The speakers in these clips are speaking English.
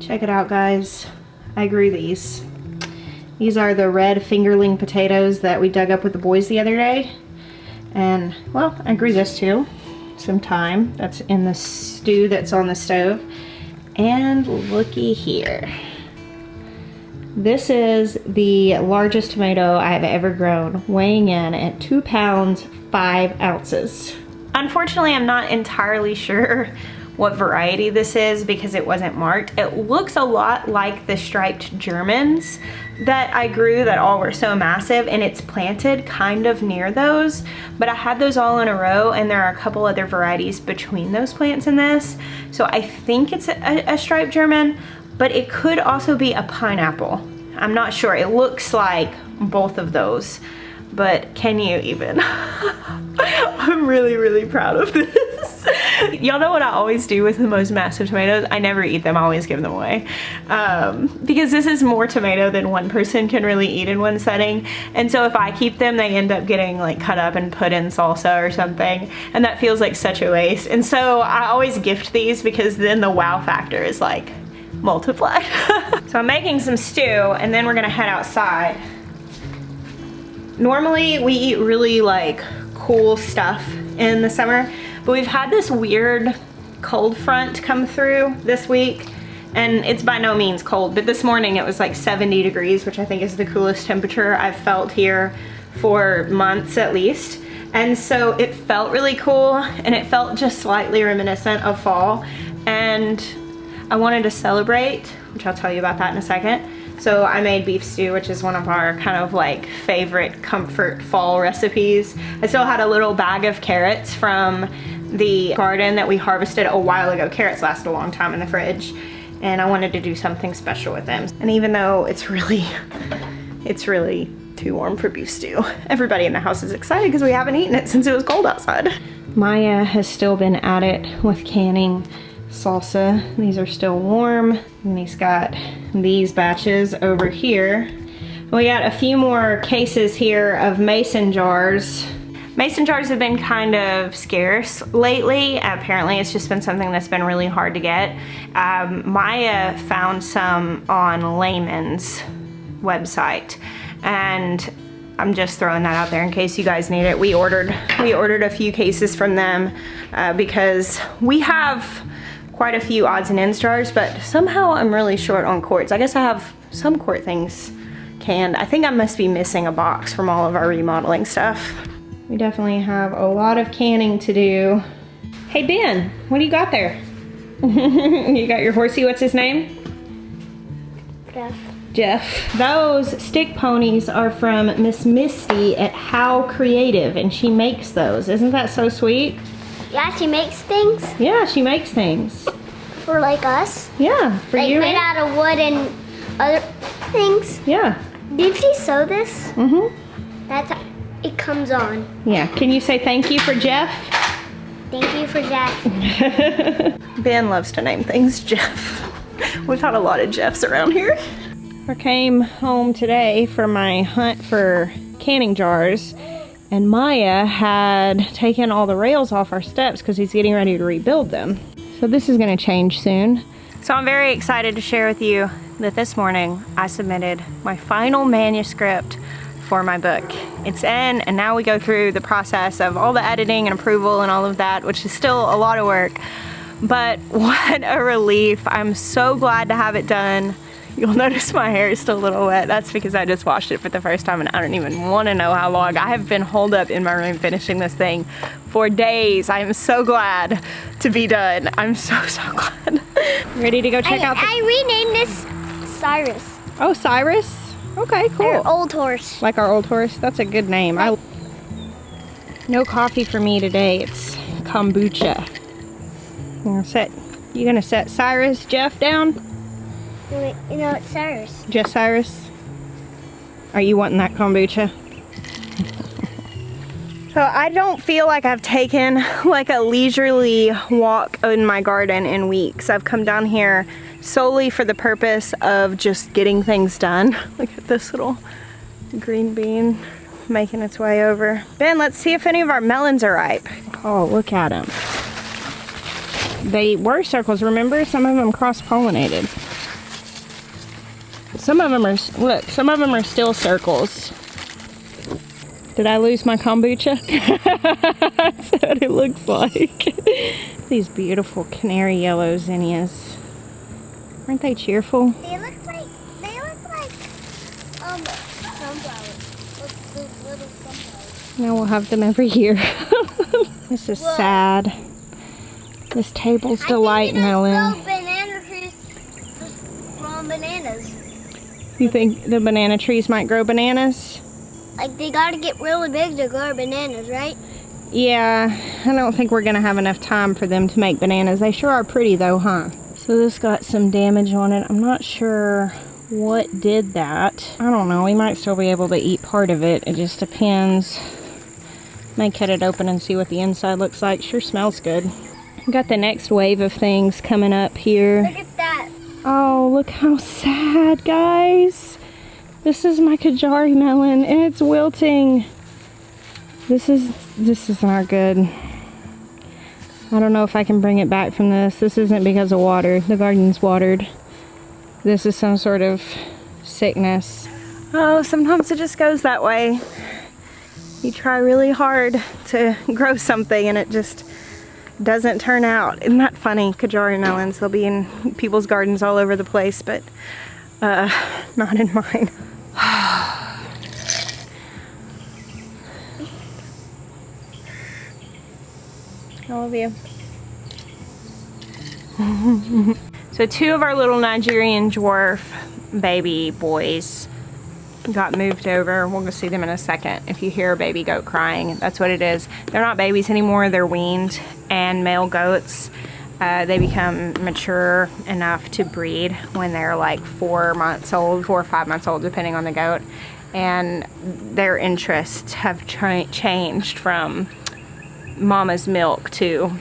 Check it out, guys. I grew these. These are the red fingerling potatoes that we dug up with the boys the other day. And, well, I grew this too. Some thyme that's in the stew that's on the stove. And looky here. This is the largest tomato I have ever grown, weighing in at 2 pounds, 5 ounces. Unfortunately, I'm not entirely sure what variety this is because it wasn't marked. It looks a lot like the striped Germans that I grew that all were so massive, and it's planted kind of near those, but I had those all in a row, and there are a couple other varieties between those plants in this. So I think it's a striped German, but it could also be a pineapple. I'm not sure. It looks like both of those, but can you even? I'm really, really proud of this. Y'all know what I always do with the most massive tomatoes? I never eat them, I always give them away. Because this is more tomato than one person can really eat in one setting. And so if I keep them, they end up getting like cut up and put in salsa or something. And that feels like such a waste. And so I always gift these because then the wow factor is like multiplied. So I'm making some stew and then we're gonna head outside. Normally we eat really like cool stuff in the summer, but we've had this weird cold front come through this week, and it's by no means cold, but this morning it was like 70 degrees, which I think is the coolest temperature I've felt here for months at least. And so it felt really cool, and it felt just slightly reminiscent of fall, and I wanted to celebrate, which I'll tell you about that in a second. So I made beef stew, which is one of our kind of like favorite comfort fall recipes. I still had a little bag of carrots from the garden that we harvested a while ago. Carrots last a long time in the fridge, and I wanted to do something special with them. And even though it's really too warm for beef stew, everybody in the house is excited because we haven't eaten it since it was cold outside. Maya has still been at it with canning salsa. These are still warm, and he's got these batches over here. We got a few more cases here of mason jars. Mason jars have been kind of scarce lately. Apparently it's just been something that's been really hard to get. Maya found some on Layman's website, and I'm just throwing that out there in case you guys need it. We ordered a few cases from them because we have quite a few odds and ends jars, but somehow I'm really short on quarts. I guess I have some quart things canned. I think I must be missing a box from all of our remodeling stuff. We definitely have a lot of canning to do. Hey Ben, what do you got there? You got your horsey, what's his name? Jeff. Those stick ponies are from Miss Misty at How Creative, and she makes those. Isn't that so sweet? Yeah, she makes things? Yeah, she makes things. For like us? Yeah, for like you. Made out of wood and other things? Yeah. Did she sew this? Mm-hmm. That's how it comes on. Yeah, can you say thank you for Jeff? Thank you for Jeff. Ben loves to name things Jeff. We've had a lot of Jeffs around here. I came home today for my hunt for canning jars, and Maya had taken all the rails off our steps because he's getting ready to rebuild them. So this is going to change soon. So I'm very excited to share with you that this morning I submitted my final manuscript for my book. It's in, and now we go through the process of all the editing and approval and all of that, which is still a lot of work. But what a relief. I'm so glad to have it done. You'll notice my hair is still a little wet. That's because I just washed it for the first time, and I don't even want to know how long. I have been holed up in my room finishing this thing for days. I am so glad to be done. I'm so glad. Ready to go check out I renamed this Cyrus. Oh, Cyrus? Okay, cool. Our old horse. Like our old horse? That's a good name. No coffee for me today. It's kombucha. You gonna set Cyrus, Jeff down? Wait, you know, it's Cyrus. Just Cyrus? Are you wanting that kombucha? So I don't feel like I've taken like a leisurely walk in my garden in weeks. I've come down here solely for the purpose of just getting things done. Look at this little green bean making its way over. Ben, let's see if any of our melons are ripe. Oh, look at them. They were circles, remember? Some of them cross-pollinated. Some of them are, look, some of them are still circles. Did I lose my kombucha? That's what it looks like. These beautiful canary yellow zinnias. Aren't they cheerful? They look like sunflowers. Those little sunflowers. Now we'll have them every year. This is sad. This table's delight, Melon. Banana trees just growing bananas. You think the banana trees might grow bananas? Like they gotta get really big to grow bananas, right? Yeah, I don't think we're gonna have enough time for them to make bananas. They sure are pretty though, huh? So this got some damage on it. I'm not sure what did that. I don't know, we might still be able to eat part of it. It just depends. May cut it open and see what the inside looks like. Sure smells good. Got the next wave of things coming up here. Look at that. Oh, look how sad, guys. This is my Kajari melon and it's wilting. This is not good. I don't know if I can bring it back from this. This isn't because of water. The garden's watered. This is some sort of sickness. Oh, sometimes it just goes that way. You try really hard to grow something and it just doesn't turn out. Isn't that funny? Kajari melons, they'll be in people's gardens all over the place, but not in mine. I love you. So two of our little Nigerian dwarf baby boys got moved over. We'll go see them in a second. If you hear a baby goat crying, that's what it is. They're not babies anymore, they're weaned, and male goats, they become mature enough to breed when they're like 4 months old, 4 or 5 months old, depending on the goat. And their interests have changed from mama's milk to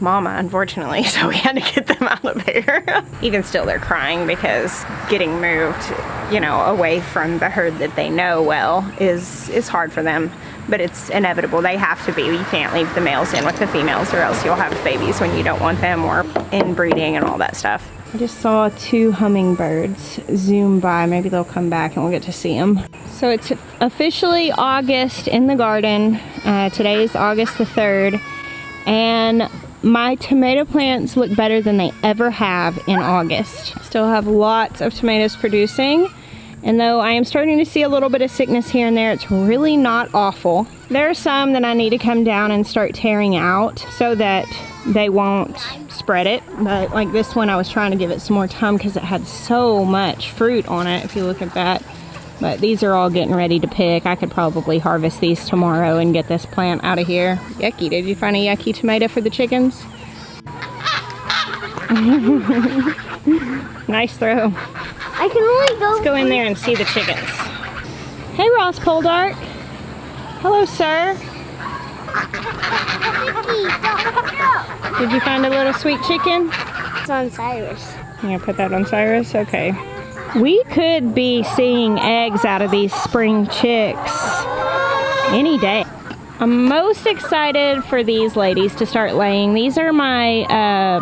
mama, unfortunately, so we had to get them out of there. Even still, they're crying because getting moved, you know, away from the herd that they know well is hard for them, but it's inevitable. They have to be. You can't leave the males in with the females or else you'll have babies when you don't want them, or inbreeding and all that stuff. I just saw 2 hummingbirds zoom by. Maybe they'll come back and we'll get to see them. So it's officially August in the garden. Today is August the 3rd, and my tomato plants look better than they ever have in August. Still have lots of tomatoes producing, and though I am starting to see a little bit of sickness here and there, it's really not awful. There are some that I need to come down and start tearing out so that they won't spread it, but like this one, I was trying to give it some more time because it had so much fruit on it, if you look at that. But these are all getting ready to pick. I could probably harvest these tomorrow and get this plant out of here. Yucky, did you find a yucky tomato for the chickens? Nice throw. I can only go. Let's go in there and see the chickens. Hey, Ross Poldark. Hello, sir. Did you find a little sweet chicken? It's on Cyrus. You gonna put that on Cyrus? Okay. We could be seeing eggs out of these spring chicks any day. I'm most excited for these ladies to start laying. These are my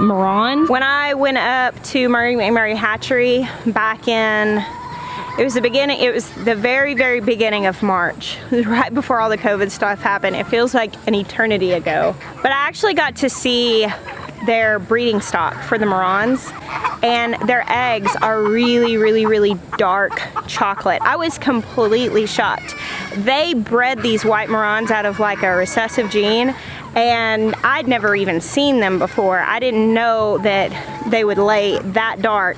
Marans. When I went up to Murray McMurray Hatchery back in, it was the very, very beginning of March, right before all the COVID stuff happened. It feels like an eternity ago. But I actually got to see their breeding stock for the Marans, and their eggs are really, really, really dark chocolate. I was completely shocked. They bred these white Marans out of like a recessive gene, and I'd never even seen them before. I didn't know that they would lay that dark.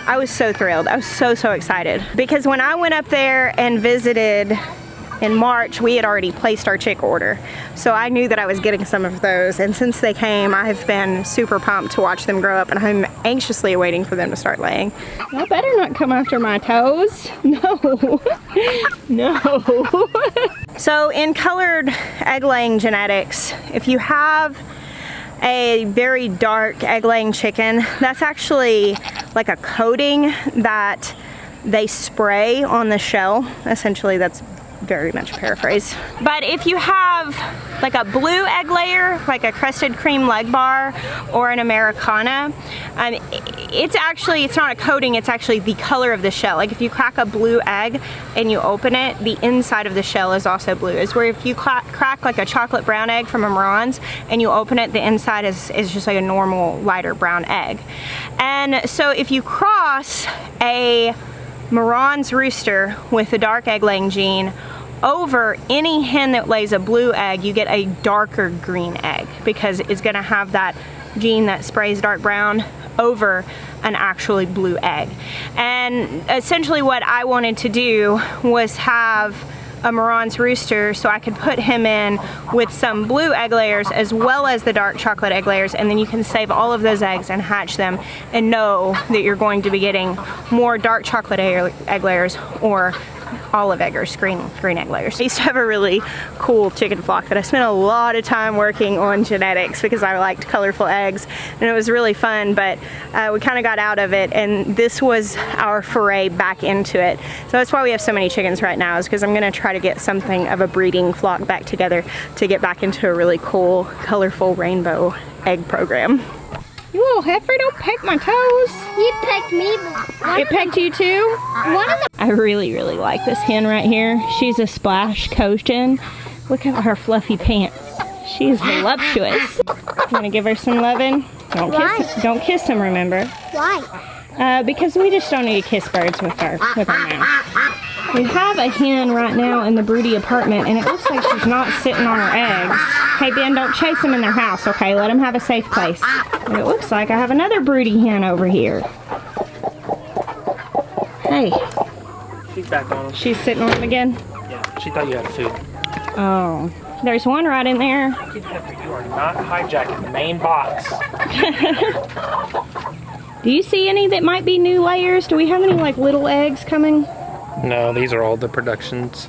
I was so thrilled. I was so excited, because when I went up there and visited in March, we had already placed our chick order. So I knew that I was getting some of those, and since they came, I've been super pumped to watch them grow up, and I'm anxiously waiting for them to start laying. Y'all better not come after my toes. No, no. So in colored egg-laying genetics, if you have a very dark egg-laying chicken, that's actually like a coating that they spray on the shell. Essentially, that's very much paraphrase. But if you have like a blue egg layer, like a crusted cream leg bar or an Americana, it's not a coating, it's actually the color of the shell. Like if you crack a blue egg and you open it, the inside of the shell is also blue. It's where if you crack like a chocolate brown egg from a Marans and you open it, the inside is just like a normal lighter brown egg. And so if you cross a Marans rooster with a dark egg laying gene over any hen that lays a blue egg, you get a darker green egg because it's going to have that gene that sprays dark brown over an actually blue egg. And essentially what I wanted to do was have a Marans rooster so I could put him in with some blue egg layers as well as the dark chocolate egg layers, and then you can save all of those eggs and hatch them and know that you're going to be getting more dark chocolate egg layers or olive eggers, green egg layers. I used to have a really cool chicken flock that I spent a lot of time working on genetics because I liked colorful eggs and it was really fun, but we kind of got out of it, and this was our foray back into it. So that's why we have so many chickens right now, is because I'm going to try to get something of a breeding flock back together to get back into a really cool, colorful rainbow egg program. You little heifer, don't peck my toes. You pecked me. It pecked you too? I really, really like this hen right here. She's a splash Cochin. Look at her fluffy pants. She's voluptuous. You want to give her some loving? Don't kiss them, remember? Why? Because we just don't need to kiss birds with our mouth. We have a hen right now in the broody apartment, and it looks like she's not sitting on her eggs. Hey Ben, don't chase them in their house, okay? Let them have a safe place. And it looks like I have another broody hen over here. Hey. She's back on them. She's sitting on them again? Yeah, she thought you had food. Oh, there's one right in there. You are not hijacking the main box. Do you see any that might be new layers? Do we have any like little eggs coming? No, these are all the productions.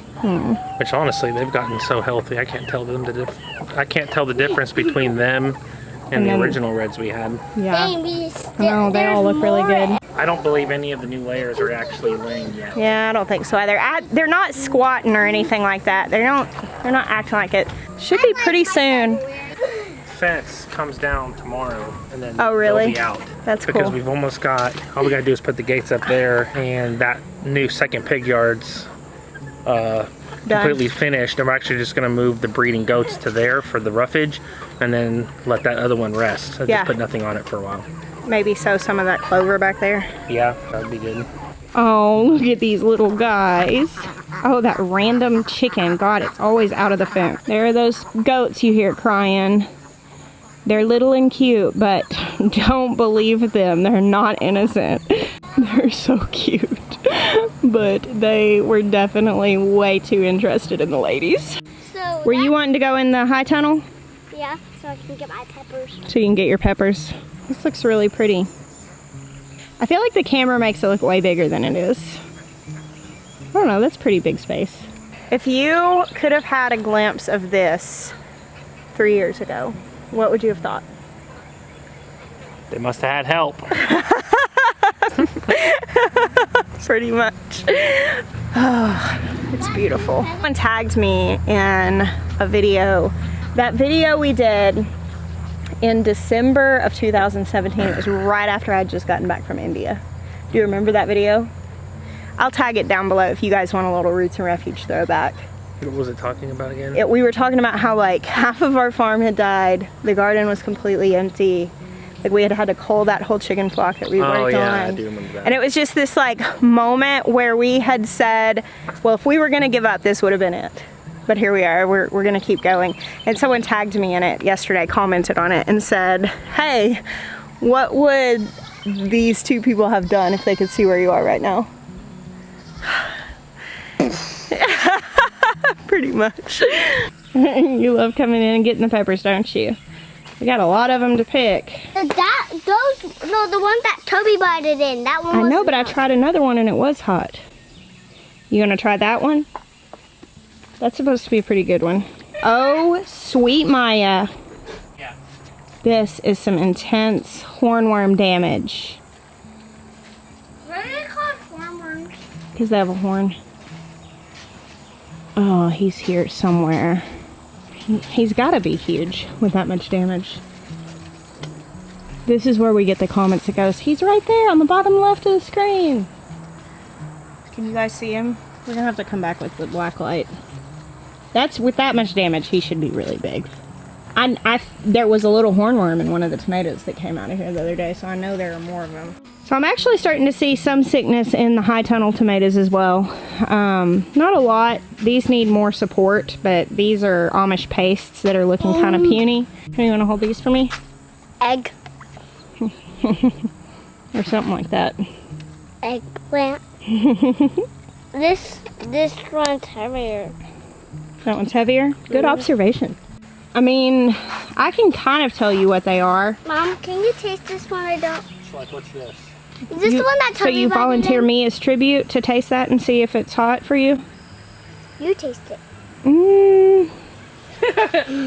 Which honestly, they've gotten so healthy. I can't tell the difference between them and the original reds we had. Yeah. No, they all look really good. I don't believe any of the new layers are actually laying yet. Yeah, I don't think so either. They're not squatting or anything like that. They're not acting like it. Should be pretty soon. Fence comes down tomorrow, and then oh really? They'll be out. That's cool. Because we've almost got, all we gotta do is put the gates up there, and that new second pig yard's completely finished. And we're actually just gonna move the breeding goats to there for the roughage, and then let that other one rest. So just put nothing on it for a while. Maybe sow some of that clover back there. Yeah, that'd be good. Oh, look at these little guys. Oh, that random chicken. God, it's always out of the fence. There are those goats you hear crying. They're little and cute, but don't believe them. They're not innocent. They're so cute. But they were definitely way too interested in the ladies. So were you wanting to go in the high tunnel? Yeah, so I can get my peppers. So you can get your peppers. This looks really pretty. I feel like the camera makes it look way bigger than it is. I don't know, that's pretty big space. If you could have had a glimpse of this 3 years ago, what would you have thought? They must have had help. Pretty much. Oh, it's beautiful. Someone tagged me in a video. That video we did in December of 2017. It was right after I'd just gotten back from India. Do you remember that video? I'll tag it down below if you guys want a little Roots and Refuge throwback. What was it talking about again? We were talking about how like half of our farm had died. The garden was completely empty. Like we had to cull that whole chicken flock that we worked on. Oh yeah, I do remember that. And it was just this like moment where we had said, well, if we were gonna give up, this would have been it. But here we are, we're gonna keep going. And someone tagged me in it yesterday, commented on it and said, hey, what would these two people have done if they could see where you are right now? Pretty much. You love coming in and getting the peppers, don't you? We got a lot of them to pick. The one that Toby bited in, that one I was know, but I tried another one and it was hot. You gonna try that one? That's supposed to be a pretty good one. Oh, sweet Maya. Yeah. This is some intense hornworm damage. What are they called hornworms? Because they have a horn. Oh, he's here somewhere. He's got to be huge with that much damage. This is where we get the comments that goes, he's right there on the bottom left of the screen. Can you guys see him? We're gonna have to come back with the black light. That's with that much damage, he should be really big. There was a little hornworm in one of the tomatoes that came out of here the other day, so I know there are more of them. So I'm actually starting to see some sickness in the high tunnel tomatoes as well. Not a lot. These need more support, but these are Amish pastes that are looking kind of puny. You want to hold these for me? Egg. Or something like that. Eggplant. This one's heavier. That one's heavier? Good observation. I mean, I can kind of tell you what they are. Mom, can you taste this one? I don't. It's like, what's this? Is this the one that So you volunteer me as tribute to taste that and see if it's hot for you? You taste it.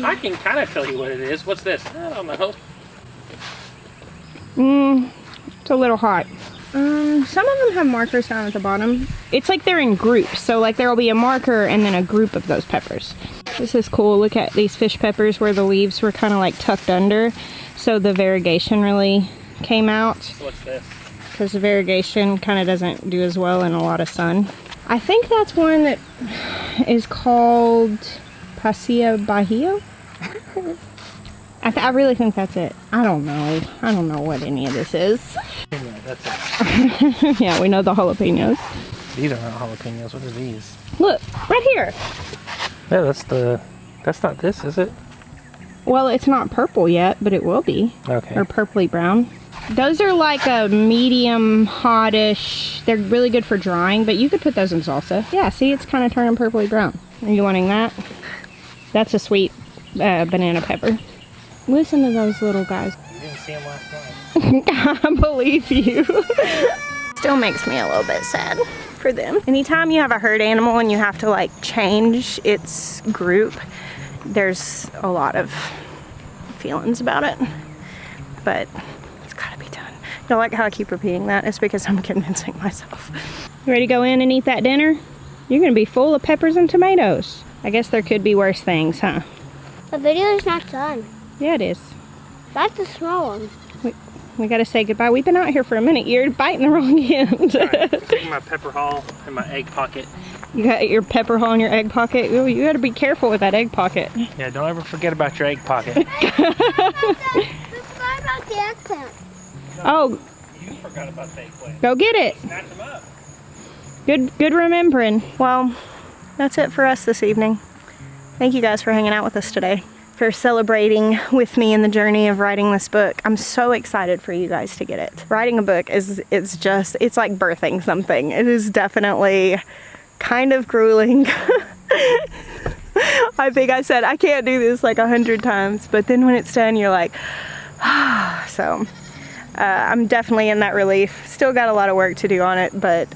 I can kind of tell you what it is. What's this? I don't know. It's a little hot. Some of them have markers down at the bottom. It's like they're in groups. So like there will be a marker and then a group of those peppers. This is cool. Look at these fish peppers where the leaves were kind of like tucked under. So the variegation really came out. What's this? Because the variegation kind of doesn't do as well in a lot of sun. I think that's one that is called Pasilla Bajío. I really think that's it. I don't know. I don't know what any of this is. Yeah, that's it. Yeah, we know the jalapenos. These are not jalapenos. What are these? Look, right here. Yeah, that's not this, is it? Well, it's not purple yet, but it will be. Okay. Or purpley brown. Those are like a medium hottish. They're really good for drying, but you could put those in salsa. Yeah, see, it's kind of turning purpley brown. Are you wanting that? That's a sweet banana pepper. Listen to those little guys. You didn't see them last night. I believe you. Still makes me a little bit sad for them. Anytime you have a herd animal and you have to like change its group, there's a lot of feelings about it, but it's gotta be done. You know, like how I keep repeating that? It's because I'm convincing myself. You ready to go in and eat that dinner? You're gonna be full of peppers and tomatoes. I guess there could be worse things, huh? The video is not done. Yeah, it is. That's the small one. We gotta say goodbye. We've been out here for a minute. You're biting the wrong end. Right. My pepper haul in my egg pocket. You got your pepper haul in your egg pocket? Ooh, you gotta be careful with that egg pocket. Yeah, don't ever forget about your egg pocket. Forgot about the eggplant. Oh. You forgot about the eggplant. Go get it. Snatch them up. Good remembering. Well, that's it for us this evening. Thank you guys for hanging out with us today, for celebrating with me in the journey of writing this book. I'm so excited for you guys to get it. Writing a book it's like birthing something. It is definitely kind of grueling. I think I said I can't do this like 100 times, but then when it's done, you're like, so I'm definitely in that relief. Still got a lot of work to do on it, but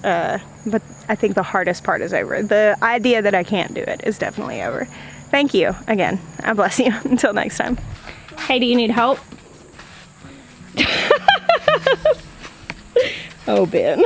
I think the hardest part is over. The idea that I can't do it is definitely over. Thank you again. I bless you. Until next time. Hey, do you need help? Oh, Ben.